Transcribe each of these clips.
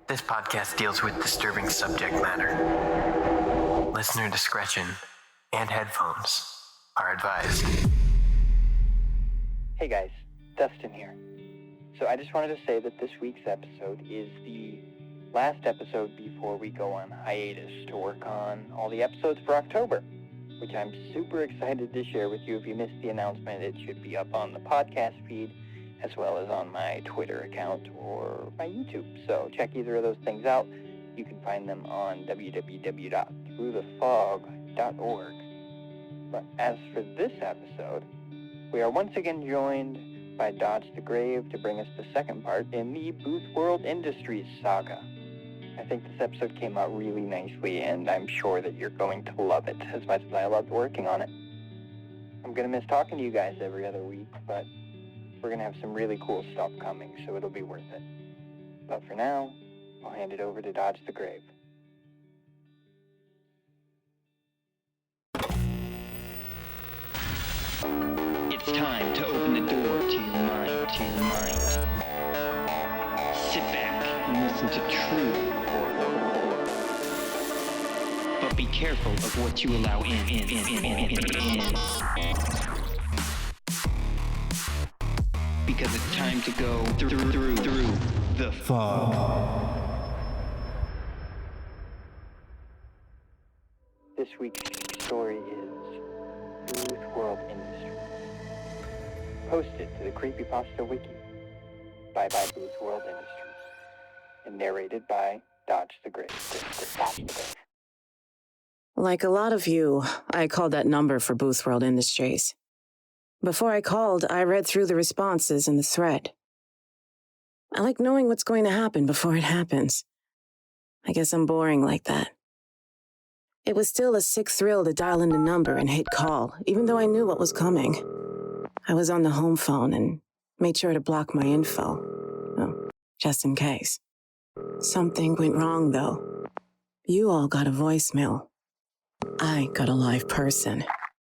This podcast deals with disturbing subject matter. Listener discretion and headphones are advised. Hey guys, Dustin here. So I just wanted to say that this week's episode is the last episode before we go on hiatus to work on all the episodes for October, which I'm super excited to share with you. If you missed the announcement, it should be up on the podcast feed as well as on my Twitter account or my YouTube. So check either of those things out. You can find them on www.throughthefog.org. But as for this episode, we are once again joined by Dodge the Grave to bring us the second part in the Booth World Industries saga. I think this episode came out really nicely, and I'm sure that you're going to love it as much as I loved working on it. I'm going to miss talking to you guys every other week, but we're going to have some really cool stuff coming, so it'll be worth it. But for now, I'll hand it over to Dodge the Grave. It's time to open the door to your mind, Sit back and listen to true horror. But be careful of what you allow in. Because it's time to go through the fog. This week's story is Booth World Industries. Posted to the Creepypasta Wiki by Booth World Industries and narrated by Dodge the Grave. Like a lot of you, I called that number for Booth World Industries. Before I called, I read through the responses in the thread. I like knowing what's going to happen before it happens. I guess I'm boring like that. It was still a sick thrill to dial in the number and hit call, even though I knew what was coming. I was on the home phone and made sure to block my info, just in case. Something went wrong, though. You all got a voicemail. I got a live person.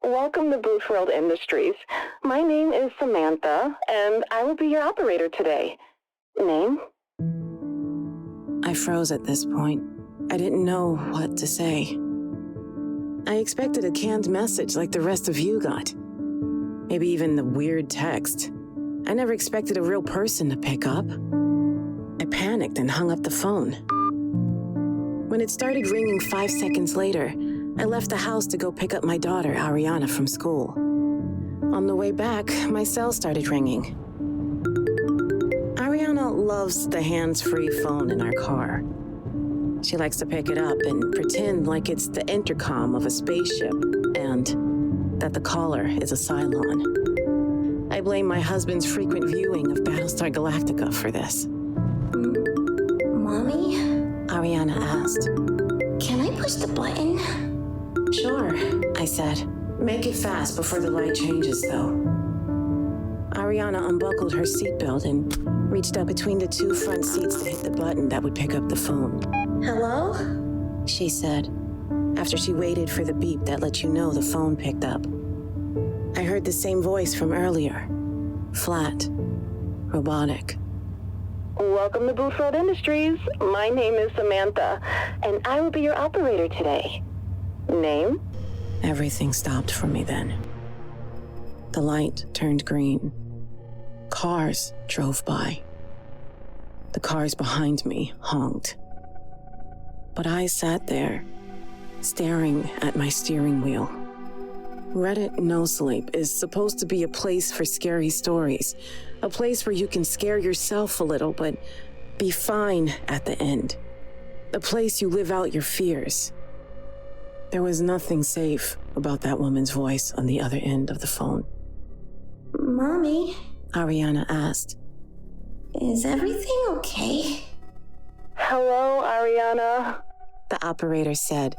Welcome to Booth World Industries. My name is Samantha, and I will be your operator today. Name? I froze at this point. I didn't know what to say. I expected a canned message like the rest of you got. Maybe even the weird text. I never expected a real person to pick up. I panicked and hung up the phone. When it started ringing 5 seconds later, I left the house to go pick up my daughter, Ariana, from school. On the way back, my cell started ringing. Ariana loves the hands-free phone in our car. She likes to pick it up and pretend like it's the intercom of a spaceship and that the caller is a Cylon. I blame my husband's frequent viewing of Battlestar Galactica for this. Mommy? Ariana asked. Can I push the button? Sure, I said. Make it fast before the light changes, though. Ariana unbuckled her seatbelt and reached up between the two front seats to hit the button that would pick up the phone. Hello? She said, after she waited for the beep that let you know the phone picked up. I heard the same voice from earlier. Flat. Robotic. Welcome to Booth World Industries. My name is Samantha, and I will be your operator today. Name? Everything stopped for me then. The light turned green. Cars drove by. The cars behind me honked. But I sat there, staring at my steering wheel. Reddit No Sleep is supposed to be a place for scary stories, a place where you can scare yourself a little, but be fine at the end. A place you live out your fears. There was nothing safe about that woman's voice on the other end of the phone. Mommy? Ariana asked. Is everything okay? Hello, Ariana. The operator said.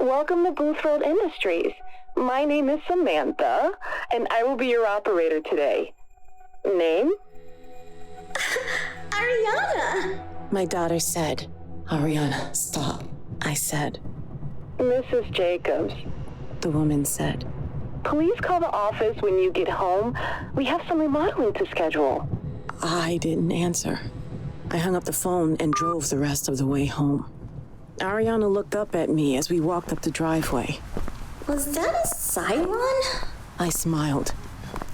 Welcome to Booth World Industries. My name is Samantha, and I will be your operator today. Name? Ariana! My daughter said. Ariana, stop, I said. Mrs. Jacobs. The woman said. Please call the office when you get home. We have some remodeling to schedule. I didn't answer. I hung up the phone and drove the rest of the way home. Ariana looked up at me as we walked up the driveway. Was that a Cylon? I smiled,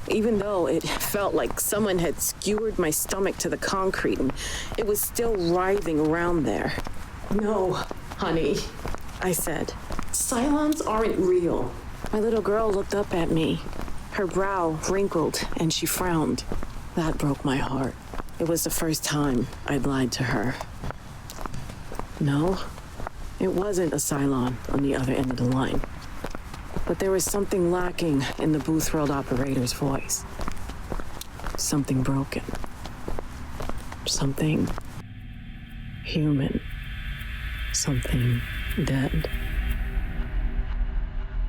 even though it felt like someone had skewered my stomach to the concrete and it was still writhing around there. No, honey, I said. Cylons aren't real. My little girl looked up at me. Her brow wrinkled and she frowned. That broke my heart. It was the first time I'd lied to her. No, it wasn't a Cylon on the other end of the line. But there was something lacking in the Booth World operator's voice. Something broken. Something human. Something dead.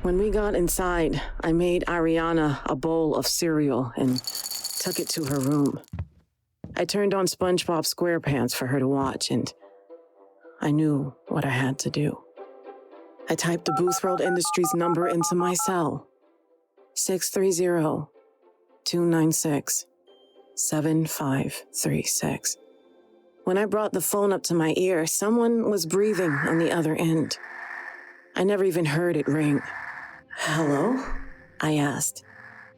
When we got inside, I made Ariana a bowl of cereal and took it to her room. I turned on SpongeBob SquarePants for her to watch, and I knew what I had to do. I typed the Booth World Industries number into my cell. 630-296-7536. When I brought the phone up to my ear, someone was breathing on the other end. I never even heard it ring. Hello? I asked.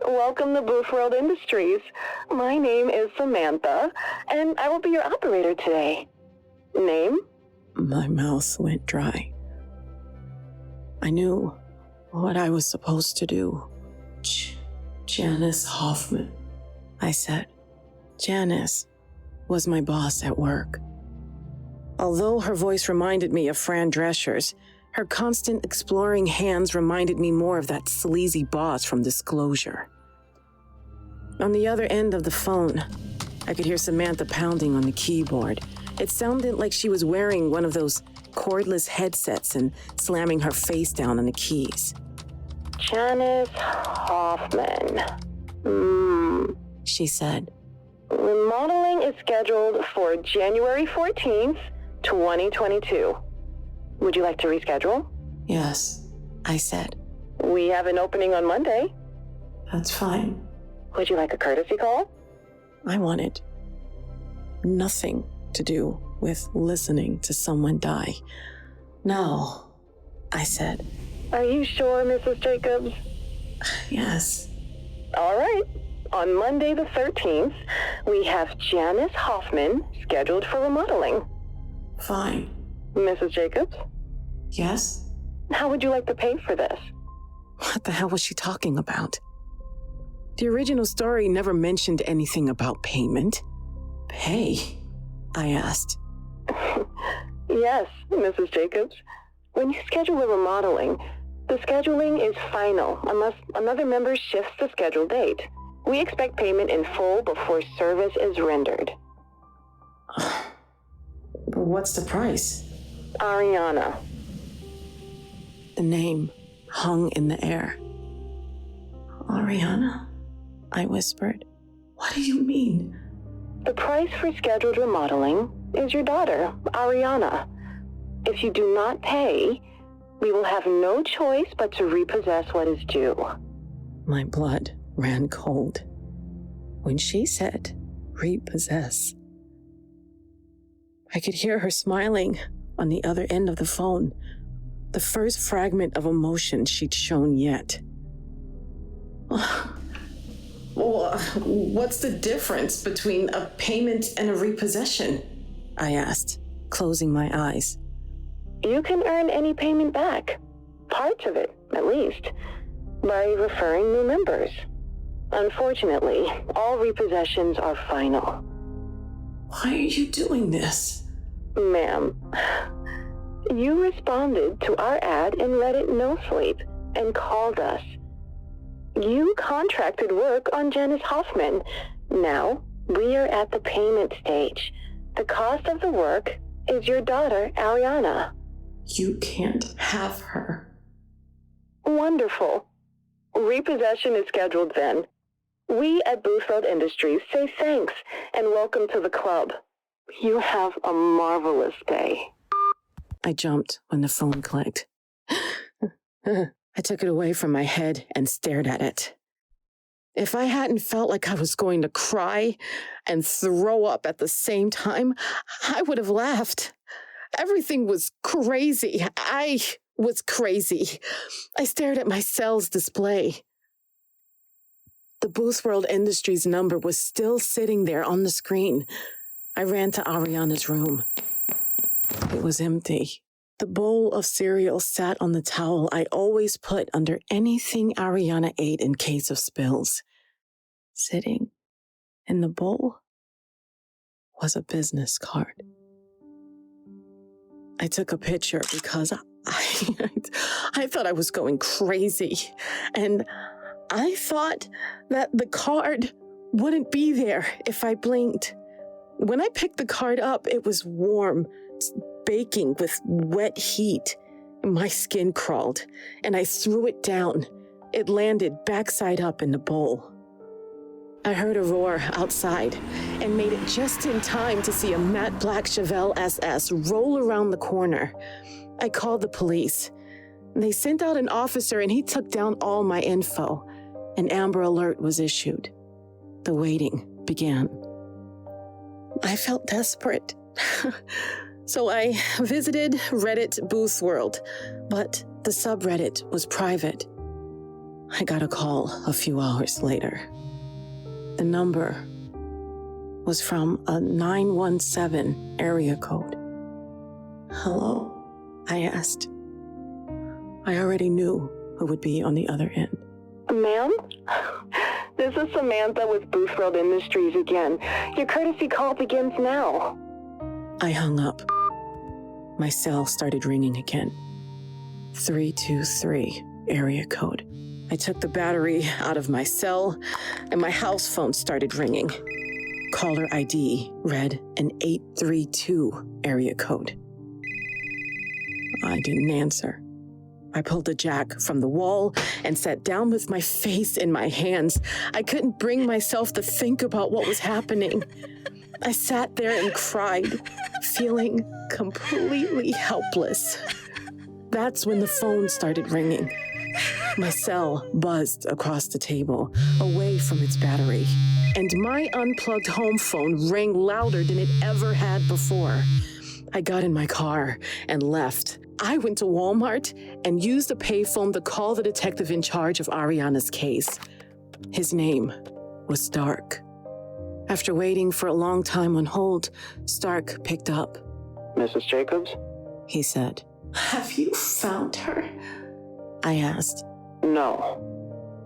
Welcome to Booth World Industries. My name is Samantha, and I will be your operator today. Name? My mouth went dry. I knew what I was supposed to do. Janice Hoffman, I said. Janice was my boss at work. Although her voice reminded me of Fran Drescher's, her constant exploring hands reminded me more of that sleazy boss from Disclosure. On the other end of the phone, I could hear Samantha pounding on the keyboard. It sounded like she was wearing one of those cordless headsets and slamming her face down on the keys. Janice Hoffman. She said. Remodeling is scheduled for January 14th, 2022. Would you like to reschedule? Yes, I said. We have an opening on Monday. That's fine. Would you like a courtesy call? I wanted nothing to do with listening to someone die. No, I said. Are you sure, Mrs. Jacobs? Yes. All right. On Monday the 13th, we have Janice Hoffman scheduled for remodeling. Fine. Mrs. Jacobs? Yes? How would you like to pay for this? What the hell was she talking about? The original story never mentioned anything about payment. Pay? I asked. Yes, Mrs. Jacobs. When you schedule a remodeling, the scheduling is final unless another member shifts the scheduled date. We expect payment in full before service is rendered. What's the price? Ariana. The name hung in the air. Ariana? I whispered. What do you mean? The price for scheduled remodeling is your daughter, Ariana. If you do not pay, we will have no choice but to repossess what is due. My blood ran cold when she said repossess. I could hear her smiling on the other end of the phone, the first fragment of emotion she'd shown yet. What's the difference between a payment and a repossession? I asked, closing my eyes. You can earn any payment back, parts of it, at least, by referring new members. Unfortunately, all repossessions are final. Why are you doing this? Ma'am, you responded to our ad in Reddit No Sleep and called us. You contracted work on Janice Hoffman. Now, we are at the payment stage. The cost of the work is your daughter, Ariana. You can't have her. Wonderful. Repossession is scheduled then. We at Booth World Industries say thanks and welcome to the club. You have a marvelous day. I jumped when the phone clicked. I took it away from my head and stared at it. If I hadn't felt like I was going to cry and throw up at the same time, I would have laughed. Everything was crazy. I was crazy. I stared at my cell's display. The Booth World Industries number was still sitting there on the screen. I ran to Ariana's room. It was empty. The bowl of cereal sat on the towel I'd always put under anything Ariana ate in case of spills. Sitting in the bowl was a business card. I took a picture because I thought I was going crazy. And I thought that the card wouldn't be there if I blinked. When I picked the card up, it was warm, baking with wet heat. My skin crawled, and I threw it down. It landed backside up in the bowl. I heard a roar outside and made it just in time to see a matte black Chevelle SS roll around the corner. I called the police. They sent out an officer and he took down all my info. An Amber Alert was issued. The waiting began. I felt desperate. So I visited Reddit Booth World, but the subreddit was private. I got a call a few hours later. The number was from a 917 area code. Hello? I asked. I already knew who would be on the other end. Ma'am? This is Samantha with Booth World Industries again. Your courtesy call begins now. I hung up. My cell started ringing again. 323 area code. I took the battery out of my cell, and my house phone started ringing. Caller ID read an 832 area code. I didn't answer. I pulled a jack from the wall and sat down with my face in my hands. I couldn't bring myself to think about what was happening. I sat there and cried, feeling completely helpless. That's when the phone started ringing. My cell buzzed across the table, away from its battery, and my unplugged home phone rang louder than it ever had before. I got in my car and left. I went to Walmart and used a payphone to call the detective in charge of Ariana's case. His name was Stark. After waiting for a long time on hold, Stark picked up. Mrs. Jacobs? He said. Have you found her? I asked. No,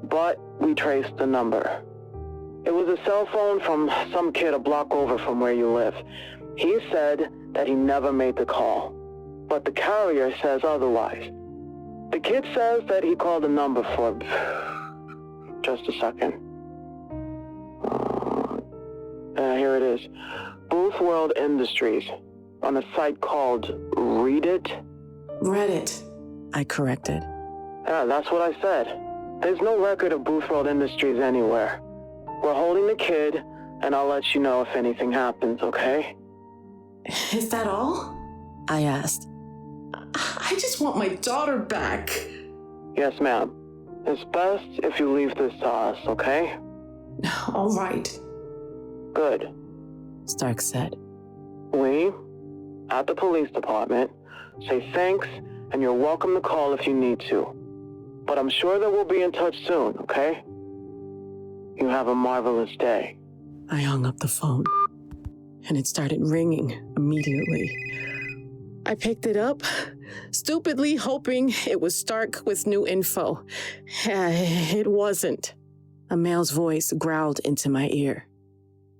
but we traced the number. It was a cell phone from some kid a block over from where you live. He said that he never made the call, but the carrier says otherwise. The kid says that he called the number for... Just a second. Here it is. Booth World Industries, on a site called Reddit. Reddit, I corrected. Yeah, that's what I said. There's no record of Booth World Industries anywhere. We're holding the kid, and I'll let you know if anything happens, okay? Is that all? I asked. I just want my daughter back. Yes, ma'am. It's best if you leave this to us, okay? All right. Good. Stark said. We, at the police department, say thanks, and you're welcome to call if you need to. But I'm sure that we'll be in touch soon, okay? You have a marvelous day. I hung up the phone, and it started ringing immediately. I picked it up, stupidly hoping it was Stark with new info. It wasn't. A male's voice growled into my ear.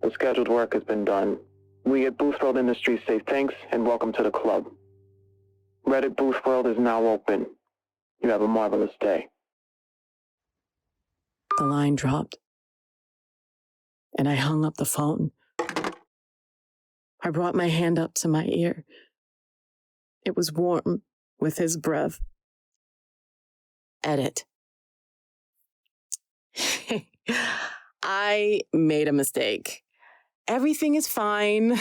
The scheduled work has been done. We at Booth World Industries say thanks and welcome to the club. Reddit Booth World is now open. You have a marvelous day. The line dropped, and I hung up the phone. I brought my hand up to my ear. It was warm with his breath. Edit. I made a mistake. Everything is fine.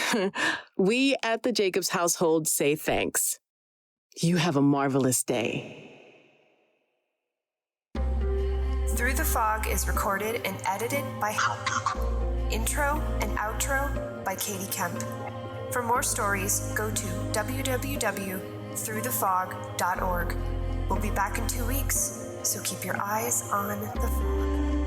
We at the Jacobs household say thanks. You have a marvelous day. Through the Fog is recorded and edited by Intro and outro by Katie Kemp. For more stories, go to www.throughthefog.org. We'll be back in 2 weeks, so keep your eyes on the fog.